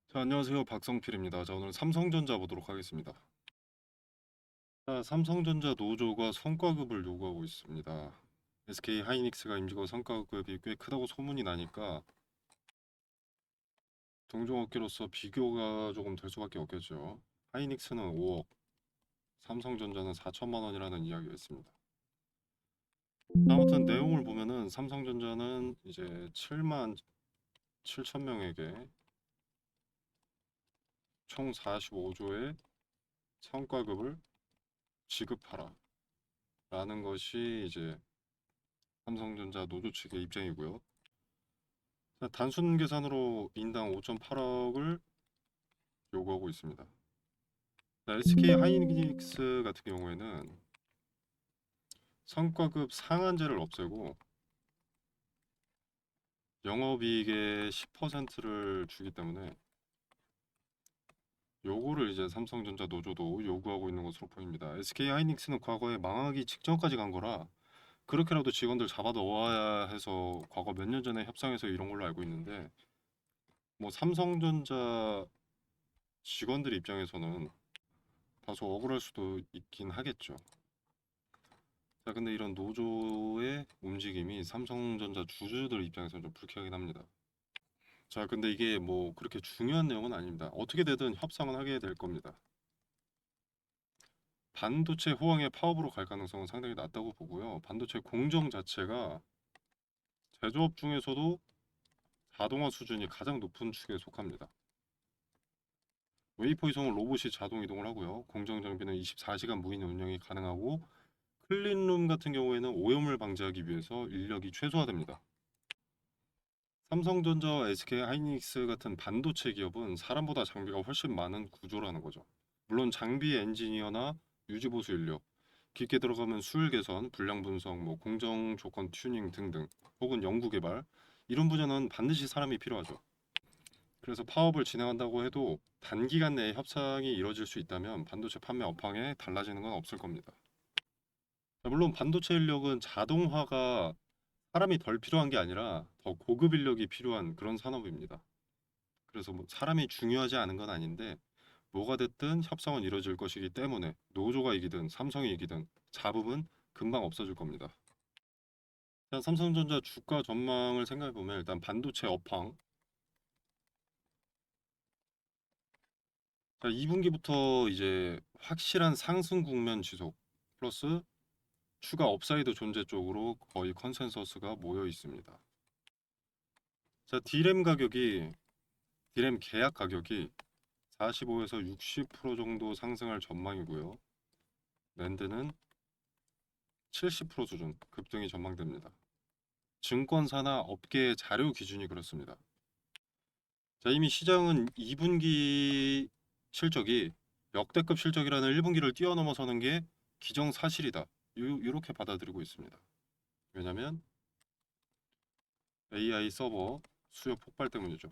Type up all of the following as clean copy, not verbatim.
자, 안녕하세요. 박성필입니다. 자, 오늘 삼성전자 보도록 하겠습니다. 자, 삼성전자 노조가 성과급을 요구하고 있습니다. SK 하이닉스가 임직원 성과급이 꽤 크다고 소문이 나니까 동종업계로서 비교가 조금 될 수밖에 없겠죠. 하이닉스는 5억, 삼성전자는 4천만 원이라는 이야기가 있습니다. 아무튼 내용을 보면은 삼성전자는 이제 7만 7천 명에게 총 45조의 성과급을 지급하라 라는 것이 이제 삼성전자 노조 측의 입장이고요. 자, 단순 계산으로 인당 5.8억을 요구하고 있습니다. 자, SK 하이닉스 같은 경우에는 성과급 상한제를 없애고 영업이익의 10%를 주기 때문에 요거를 이제 삼성전자 노조도 요구하고 있는 것으로 보입니다. SK 하이닉스는 과거에 망하기 직전까지 간 거라 그렇게라도 직원들 잡아 넣어야 해서 과거 몇 년 전에 협상해서 이런 걸로 알고 있는데, 뭐 삼성전자 직원들 입장에서는 다소 억울할 수도 있긴 하겠죠. 자, 근데 이런 노조의 움직임이 삼성전자 주주들 입장에서는 좀 불쾌하긴 합니다. 자, 근데 이게 뭐 그렇게 중요한 내용은 아닙니다. 어떻게 되든 협상은 하게 될 겁니다. 반도체 호황의 파업으로 갈 가능성은 상당히 낮다고 보고요. 반도체 공정 자체가 제조업 중에서도 자동화 수준이 가장 높은 축에 속합니다. 웨이퍼 이송은 로봇이 자동 이동을 하고요. 공정 장비는 24시간 무인 운영이 가능하고, 클린룸 같은 경우에는 오염을 방지하기 위해서 인력이 최소화됩니다. 삼성전자와 SK 하이닉스 같은 반도체 기업은 사람보다 장비가 훨씬 많은 구조라는 거죠. 물론 장비 엔지니어나 유지 보수 인력, 깊게 들어가면 수율 개선, 불량 분석, 뭐 공정 조건 튜닝 등등, 혹은 연구 개발, 이런 분야는 반드시 사람이 필요하죠. 그래서 파업을 진행한다고 해도 단기간 내에 협상이 이뤄질 수 있다면 반도체 판매 업황에 달라지는 건 없을 겁니다. 물론 반도체 인력은 자동화가 사람이 덜 필요한 게 아니라 더 고급 인력이 필요한 그런 산업입니다. 그래서 뭐 사람이 중요하지 않은 건 아닌데, 뭐가 됐든 협상은 이루어질 것이기 때문에 노조가 이기든 삼성이 이기든 잡음은 금방 없어질 겁니다. 자, 삼성전자 주가 전망을 생각해 보면 일단 반도체 업황. 자, 2분기부터 이제 확실한 상승 국면 지속 플러스 추가 업사이드 존재 쪽으로 거의 컨센서스가 모여 있습니다. 자, 디램 계약 가격이 45에서 60% 정도 상승할 전망이고요. 낸드는 70% 수준 급등이 전망됩니다. 증권사나 업계의 자료 기준이 그렇습니다. 자, 이미 시장은 2분기 실적이 역대급 실적이라는 1분기를 뛰어넘어서는 게 기정사실이다, 이렇게 받아들이고 있습니다. 왜냐하면 AI 서버 수요 폭발 때문이죠.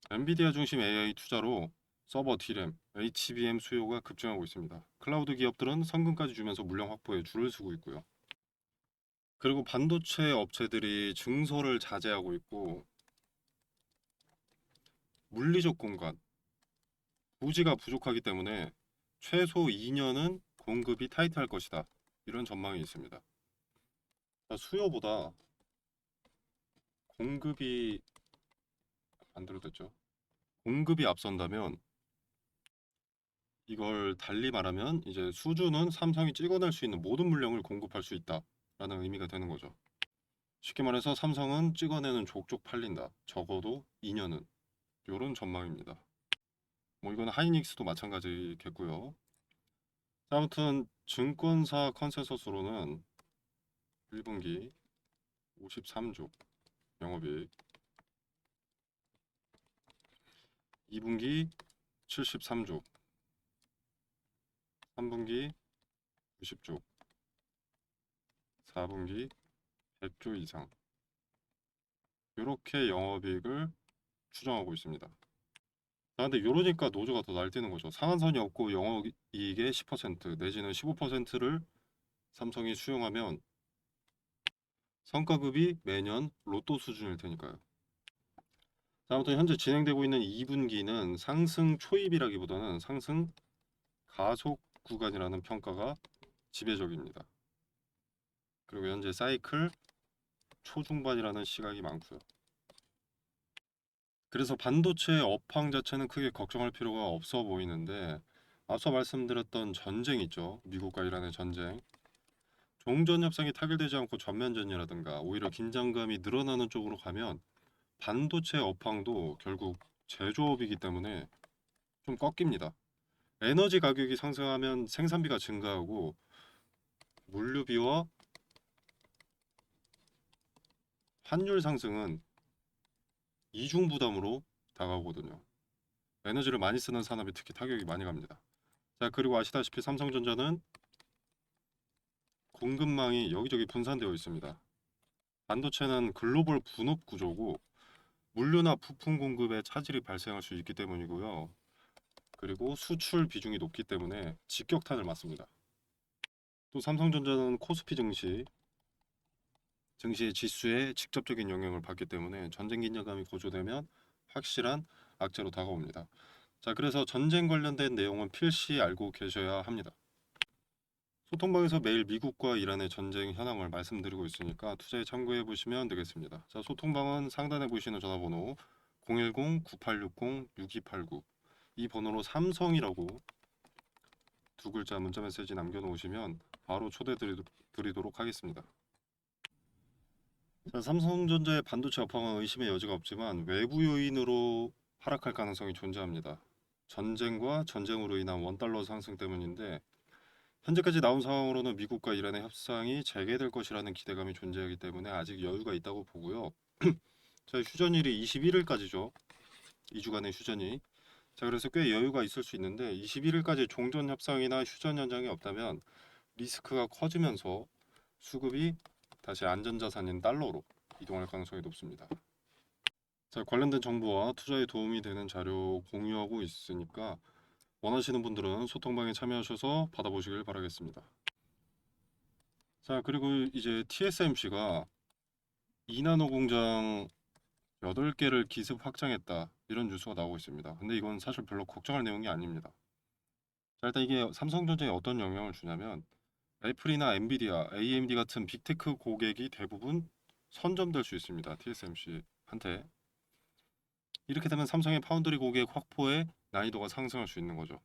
엔비디아 중심 AI 투자로 서버 D램, HBM 수요가 급증하고 있습니다. 클라우드 기업들은 성금까지 주면서 물량 확보에 줄을 서고 있고요. 그리고 반도체 업체들이 증설을 자제하고 있고, 물리적 공간, 부지가 부족하기 때문에 최소 2년은 공급이 타이트할 것이다, 이런 전망이 있습니다. 수요보다 공급이 반대로 됐죠. 공급이 앞선다면, 이걸 달리 말하면 이제 수주는 삼성이 찍어낼 수 있는 모든 물량을 공급할 수 있다라는 의미가 되는 거죠. 쉽게 말해서 삼성은 찍어내는 족족 팔린다, 적어도 2년은, 이런 전망입니다. 뭐 이건 하이닉스도 마찬가지겠고요. 아무튼 증권사 컨센서스로는 1분기 53조 영업이익, 2분기 73조, 3분기 90조, 4분기 100조 이상, 이렇게 영업이익을 추정하고 있습니다. 근데 이러니까 노조가 더 날뛰는 거죠. 상한선이 없고 영업이익의 10% 내지는 15%를 삼성이 수용하면 성과급이 매년 로또 수준일 테니까요. 자, 아무튼 현재 진행되고 있는 2분기는 상승 초입이라기보다는 상승 가속 구간이라는 평가가 지배적입니다. 그리고 현재 사이클 초중반이라는 시각이 많고요. 그래서 반도체 업황 자체는 크게 걱정할 필요가 없어 보이는데, 앞서 말씀드렸던 전쟁 있죠. 미국과 이란의 전쟁. 종전 협상이 타결되지 않고 전면전이라든가 오히려 긴장감이 늘어나는 쪽으로 가면 반도체 업황도 결국 제조업이기 때문에 좀 꺾입니다. 에너지 가격이 상승하면 생산비가 증가하고 물류비와 환율 상승은 이중 부담으로 다가오거든요. 에너지를 많이 쓰는 산업이 특히 타격이 많이 갑니다. 자, 그리고 아시다시피 삼성전자는 공급망이 여기저기 분산되어 있습니다. 반도체는 글로벌 분업 구조고 물류나 부품 공급에 차질이 발생할 수 있기 때문이고요. 그리고 수출 비중이 높기 때문에 직격탄을 맞습니다. 또 삼성전자는 코스피 증시의 지수에 직접적인 영향을 받기 때문에 전쟁 긴장감이 고조되면 확실한 악재로 다가옵니다. 자, 그래서 전쟁 관련된 내용은 필시 알고 계셔야 합니다. 소통방에서 매일 미국과 이란의 전쟁 현황을 말씀드리고 있으니까 투자에 참고해 보시면 되겠습니다. 자, 소통방은 상단에 보시는 전화번호 010-9860-6289 이 번호로 삼성이라고 두 글자 문자 메시지 남겨놓으시면 바로 초대 드리도록 하겠습니다. 자, 삼성전자의 반도체 업황은 의심의 여지가 없지만 외부 요인으로 하락할 가능성이 존재합니다. 전쟁과 전쟁으로 인한 원달러 상승 때문인데 현재까지 나온 상황으로는 미국과 이란의 협상이 재개될 것이라는 기대감이 존재하기 때문에 아직 여유가 있다고 보고요. 자, 휴전일이 21일까지죠. 2주간의 휴전이. 자, 그래서 꽤 여유가 있을 수 있는데 21일까지 종전 협상이나 휴전 현장이 없다면 리스크가 커지면서 수급이 다시 안전자산인 달러로 이동할 가능성이 높습니다. 자, 관련된 정보와 투자에 도움이 되는 자료 공유하고 있으니까 원하시는 분들은 소통방에 참여하셔서 받아보시길 바라겠습니다. 자, 그리고 이제 TSMC가 2나노 공장 8개를 기습 확장했다. 이런 뉴스가 나오고 있습니다. 근데 이건 사실 별로 걱정할 내용이 아닙니다. 자, 일단 이게 삼성전자에 어떤 영향을 주냐면 애플이나 엔비디아, AMD 같은 빅테크 고객이 대부분 선점될 수 있습니다. TSMC한테. 이렇게 되면 삼성의 파운드리 고객 확보에 난이도가 상승할 수 있는 거죠.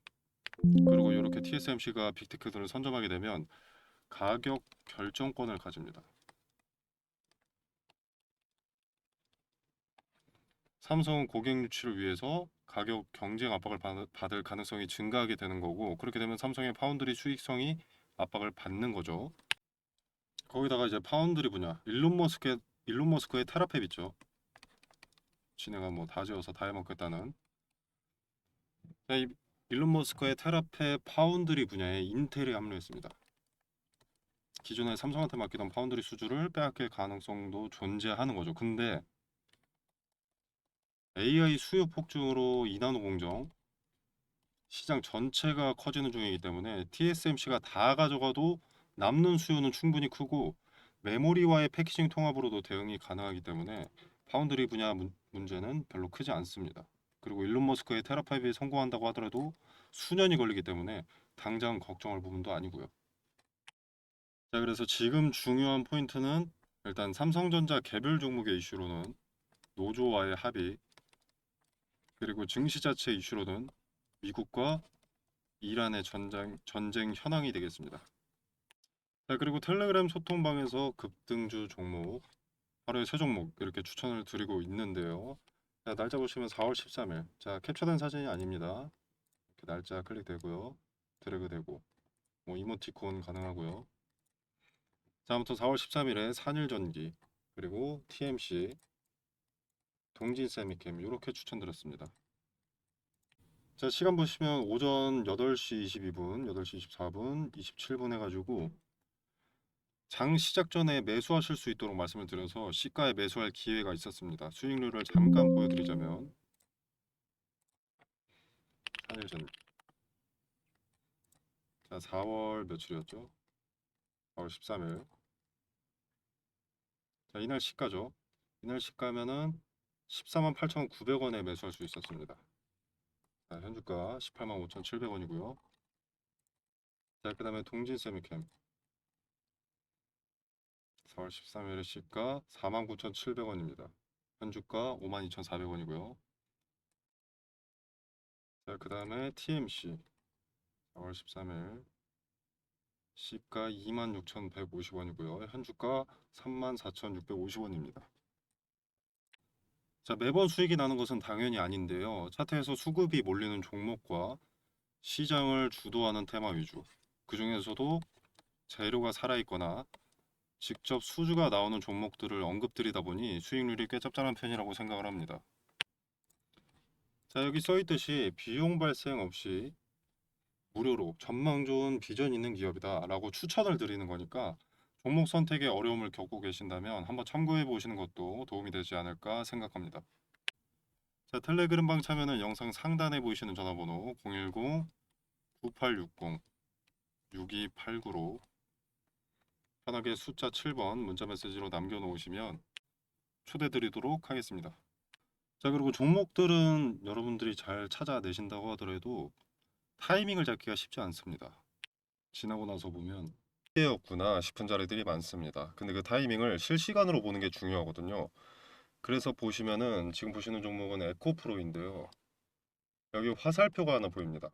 그리고 이렇게 TSMC가 빅테크들을 선점하게 되면 가격 결정권을 가집니다. 삼성은 고객 유치를 위해서 가격 경쟁 압박을 받을 가능성이 증가하게 되는 거고 그렇게 되면 삼성의 파운드리 수익성이 압박을 받는 거죠. 거기다가 이제 파운드리 분야 일론 머스크의 테라팹 있죠. 지네가 뭐 다 지어서 다 해먹겠다는. 이 일론 머스크의 테라팹 파운드리 분야에 인텔이 합류했습니다. 기존에 삼성한테 맡기던 파운드리 수주를 빼앗길 가능성도 존재하는 거죠. 근데 AI 수요 폭증으로 2나노 공정 시장 전체가 커지는 중이기 때문에 TSMC가 다 가져가도 남는 수요는 충분히 크고 메모리와의 패키징 통합으로도 대응이 가능하기 때문에 파운드리 분야 문제는 별로 크지 않습니다. 그리고 일론 머스크의 테라파이브에 성공한다고 하더라도 수년이 걸리기 때문에 당장 걱정할 부분도 아니고요. 자, 그래서 지금 중요한 포인트는 일단 삼성전자 개별 종목의 이슈로는 노조와의 합의 그리고 증시 자체 이슈로는 미국과 이란의 전쟁 현황이 되겠습니다. 자, 그리고 텔레그램 소통방에서 급등주 종목 하루에 세 종목 이렇게 추천을 드리고 있는데요. 자, 날짜 보시면 4월 13일. 자, 캡처된 사진이 아닙니다. 이렇게 날짜 클릭되고요. 드래그 되고 뭐 이모티콘 가능하고요. 자, 아무튼 4월 13일에 산일전기 그리고 TMC 동진 세미캠 이렇게 추천드렸습니다. 자, 시간 보시면 오전 8시 22분, 8시 24분, 27분 해가지고 장 시작 전에 매수하실 수 있도록 말씀을 드려서 시가에 매수할 기회가 있었습니다. 수익률을 잠깐 보여드리자면 한일전 자 4월 며칠이었죠? 4월 13일 자 이날 시가죠. 이날 시가면은 148,900원에 매수할 수 있었습니다. 자, 현주가 185,700원이고요. 자, 그 다음에 동진세미캠 4월 13일에 시가 49,700원입니다. 현주가 52,400원이고요. 자, 그 다음에 TMC 4월 13일 시가 26,150원이고요. 현주가 34,650원입니다. 자, 매번 수익이 나는 것은 당연히 아닌데요. 차트에서 수급이 몰리는 종목과 시장을 주도하는 테마 위주, 그 중에서도 재료가 살아있거나 직접 수주가 나오는 종목들을 언급드리다 보니 수익률이 꽤 짭짤한 편이라고 생각을 합니다. 자, 여기 써있듯이 비용 발생 없이 무료로 전망 좋은 비전 있는 기업이다 라고 추천을 드리는 거니까 종목 선택에 어려움을 겪고 계신다면 한번 참고해 보시는 것도 도움이 되지 않을까 생각합니다. 자, 텔레그램방 참여는 영상 상단에 보이시는 전화번호 010-9860-6289로 편하게 숫자 7번 문자 메시지로 남겨놓으시면 초대드리도록 하겠습니다. 자, 그리고 종목들은 여러분들이 잘 찾아내신다고 하더라도 타이밍을 잡기가 쉽지 않습니다. 지나고 나서 보면 때였구나 싶은 자리들이 많습니다. 근데 그 타이밍을 실시간으로 보는 게 중요하거든요. 그래서 보시면은 지금 보시는 종목은 에코프로인데요. 여기 화살표가 하나 보입니다.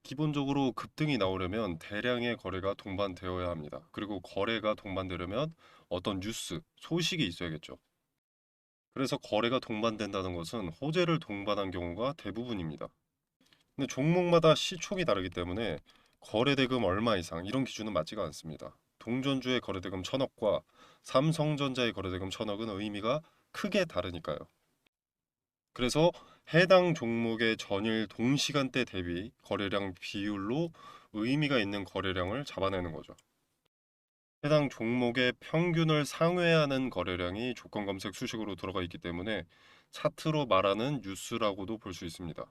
기본적으로 급등이 나오려면 대량의 거래가 동반되어야 합니다. 그리고 거래가 동반되려면 어떤 뉴스, 소식이 있어야겠죠. 그래서 거래가 동반된다는 것은 호재를 동반한 경우가 대부분입니다. 근데 종목마다 시총이 다르기 때문에 거래대금 얼마 이상 이런 기준은 맞지가 않습니다. 동전주의 거래대금 1,000억과 삼성전자의 거래대금 1,000억은 의미가 크게 다르니까요. 그래서 해당 종목의 전일 동시간대 대비 거래량 비율로 의미가 있는 거래량을 잡아내는 거죠. 해당 종목의 평균을 상회하는 거래량이 조건 검색 수식으로 들어가 있기 때문에 차트로 말하는 뉴스라고도 볼 수 있습니다.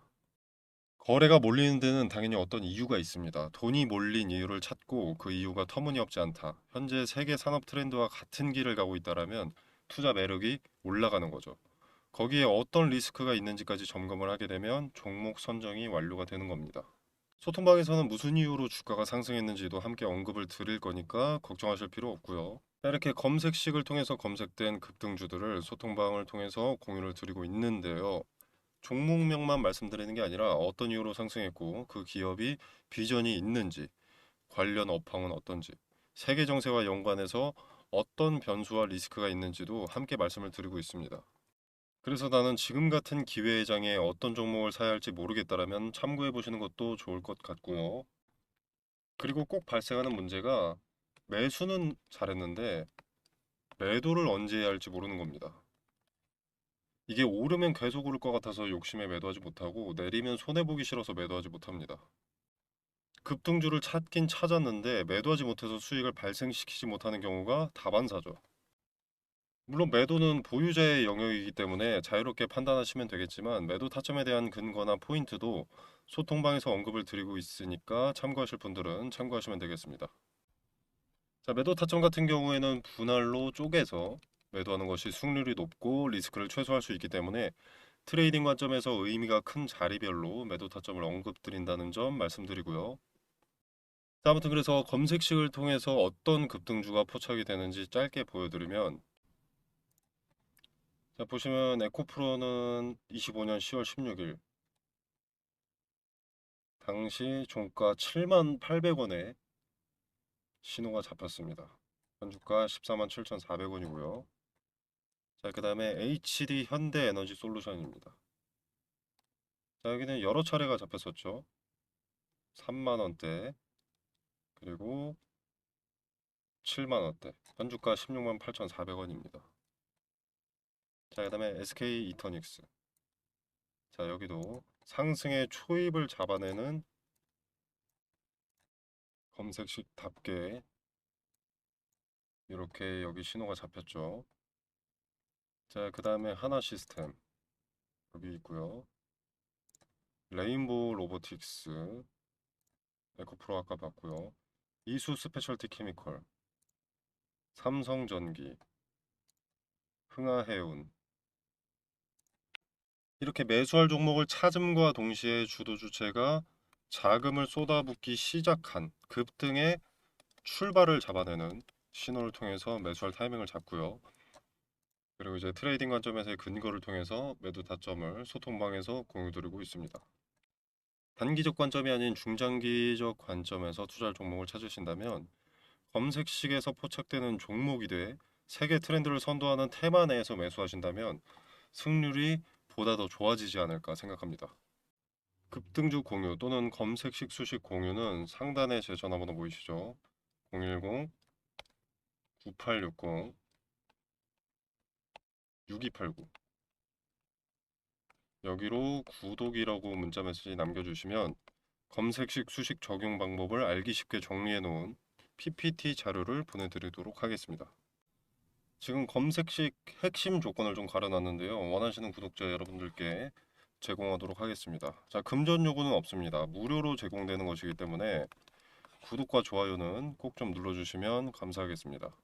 거래가 몰리는 데는 당연히 어떤 이유가 있습니다. 돈이 몰린 이유를 찾고 그 이유가 터무니없지 않다. 현재 세계 산업 트렌드와 같은 길을 가고 있다라면 투자 매력이 올라가는 거죠. 거기에 어떤 리스크가 있는지까지 점검을 하게 되면 종목 선정이 완료가 되는 겁니다. 소통방에서는 무슨 이유로 주가가 상승했는지도 함께 언급을 드릴 거니까 걱정하실 필요 없고요. 이렇게 검색식을 통해서 검색된 급등주들을 소통방을 통해서 공유를 드리고 있는데요. 종목명만 말씀드리는 게 아니라 어떤 이유로 상승했고 그 기업이 비전이 있는지, 관련 업황은 어떤지, 세계 정세와 연관해서 어떤 변수와 리스크가 있는지도 함께 말씀을 드리고 있습니다. 그래서 나는 지금 같은 기회의 장에 어떤 종목을 사야 할지 모르겠다라면 참고해 보시는 것도 좋을 것 같고요. 그리고 꼭 발생하는 문제가 매수는 잘했는데 매도를 언제 해야 할지 모르는 겁니다. 이게 오르면 계속 오를 것 같아서 욕심에 매도하지 못하고 내리면 손해보기 싫어서 매도하지 못합니다. 급등주를 찾긴 찾았는데 매도하지 못해서 수익을 발생시키지 못하는 경우가 다반사죠. 물론 매도는 보유자의 영역이기 때문에 자유롭게 판단하시면 되겠지만 매도 타점에 대한 근거나 포인트도 소통방에서 언급을 드리고 있으니까 참고하실 분들은 참고하시면 되겠습니다. 자, 매도 타점 같은 경우에는 분할로 쪼개서 매도하는 것이 수익률이 높고 리스크를 최소화할 수 있기 때문에 트레이딩 관점에서 의미가 큰 자리별로 매도 타점을 언급드린다는 점 말씀드리고요. 자, 아무튼 그래서 검색식을 통해서 어떤 급등주가 포착이 되는지 짧게 보여드리면 자, 보시면 에코프로는 25년 10월 16일 당시 종가 78,800원에 신호가 잡혔습니다. 현주가 147,400원이고요. 자, 그 다음에 HD 현대에너지 솔루션입니다. 자, 여기는 여러 차례가 잡혔었죠. 3만원대 그리고 7만원대 현주가 168,400원입니다. 자, 그 다음에 SK 이터닉스. 자, 여기도 상승의 초입을 잡아내는 검색식답게 이렇게 여기 신호가 잡혔죠. 자, 그 다음에 하나 시스템 여기 있고요. 레인보우 로보틱스, 에코프로 아까 봤고요. 이수 스페셜티 케미컬, 삼성전기, 흥하해운, 이렇게 매수할 종목을 찾음과 동시에 주도 주체가 자금을 쏟아붓기 시작한 급등의 출발을 잡아내는 신호를 통해서 매수할 타이밍을 잡고요. 그리고 이제 트레이딩 관점에서의 근거를 통해서 매도 타점을 소통방에서 공유드리고 있습니다. 단기적 관점이 아닌 중장기적 관점에서 투자할 종목을 찾으신다면 검색식에서 포착되는 종목이 돼 세계 트렌드를 선도하는 테마 내에서 매수하신다면 승률이 보다 더 좋아지지 않을까 생각합니다. 급등주 공유 또는 검색식 수식 공유는 상단에 제 전화번호 보이시죠? 010-9860-6289 여기로 구독이라고 문자 메시지 남겨주시면 검색식 수식 적용 방법을 알기 쉽게 정리해 놓은 PPT 자료를 보내드리도록 하겠습니다. 지금 검색식 핵심 조건을 좀 가려놨는데요. 원하시는 구독자 여러분들께 제공하도록 하겠습니다. 자, 금전 요구는 없습니다. 무료로 제공되는 것이기 때문에 구독과 좋아요는 꼭 좀 눌러주시면 감사하겠습니다.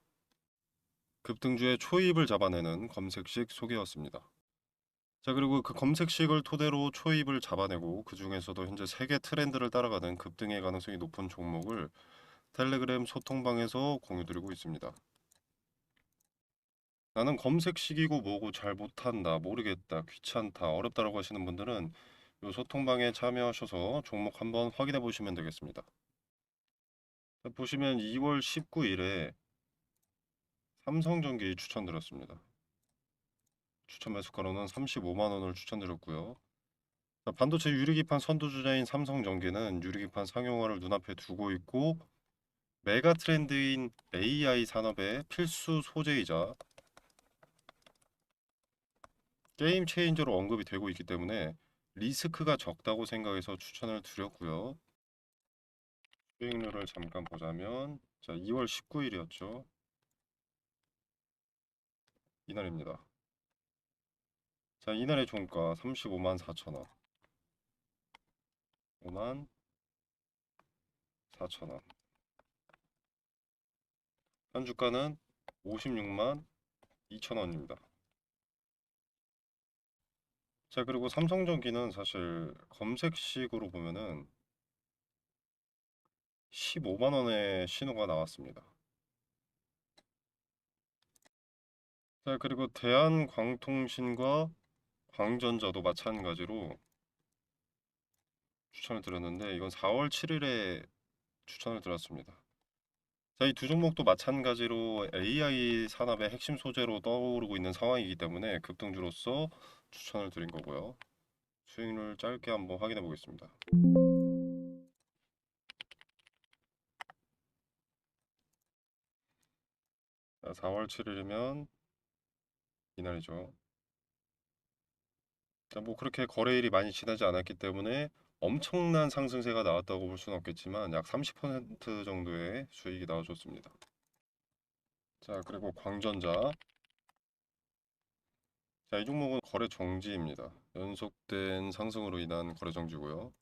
급등주의 초입을 잡아내는 검색식 소개였습니다. 자, 그리고 그 검색식을 토대로 초입을 잡아내고 그 중에서도 현재 세계 트렌드를 따라가는 급등의 가능성이 높은 종목을 텔레그램 소통방에서 공유드리고 있습니다. 나는 검색식이고 뭐고 잘 못한다, 모르겠다, 귀찮다, 어렵다라고 하시는 분들은 이 소통방에 참여하셔서 종목 한번 확인해 보시면 되겠습니다. 자, 보시면 2월 19일에 삼성전기 추천드렸습니다. 추천 매수가로는 35만 원을 추천드렸고요. 자, 반도체 유리기판 선두주자인 삼성전기는 유리기판 상용화를 눈앞에 두고 있고 메가 트렌드인 AI 산업의 필수 소재이자 게임 체인저로 언급이 되고 있기 때문에 리스크가 적다고 생각해서 추천을 드렸고요. 수익률을 잠깐 보자면 자, 2월 19일이었죠. 이날입니다. 자, 이날의 종가 35만 4천 원. 5만 4천 원. 현주가는 56만 2천 원입니다. 자, 그리고 삼성전기는 사실 검색식으로 보면은 15만 원의 신호가 나왔습니다. 자, 그리고 대한광통신과 광전자도 마찬가지로 추천을 드렸는데 이건 4월 7일에 추천을 드렸습니다. 자, 이 두 종목도 마찬가지로 AI 산업의 핵심 소재로 떠오르고 있는 상황이기 때문에 급등주로서 추천을 드린 거고요. 수익률 짧게 한번 확인해 보겠습니다. 자, 4월 7일이면 이날이죠. 자, 뭐 그렇게 거래일이 많이 지나지 않았기 때문에 엄청난 상승세가 나왔다고 볼 수는 없겠지만 약 30% 정도의 수익이 나와줬습니다. 자, 그리고 광전자. 자, 이 종목은 거래 정지입니다. 연속된 상승으로 인한 거래 정지고요.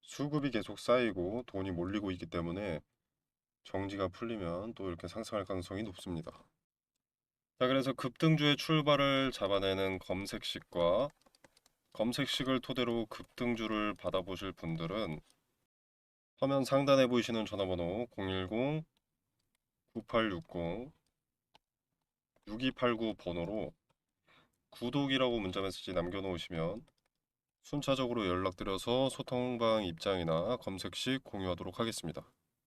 수급이 계속 쌓이고 돈이 몰리고 있기 때문에 정지가 풀리면 또 이렇게 상승할 가능성이 높습니다. 자, 그래서 급등주의 출발을 잡아내는 검색식과 검색식을 토대로 급등주를 받아보실 분들은 화면 상단에 보이시는 전화번호 010-9860-6289 번호로 구독이라고 문자 메시지 남겨놓으시면 순차적으로 연락드려서 소통방 입장이나 검색식 공유하도록 하겠습니다.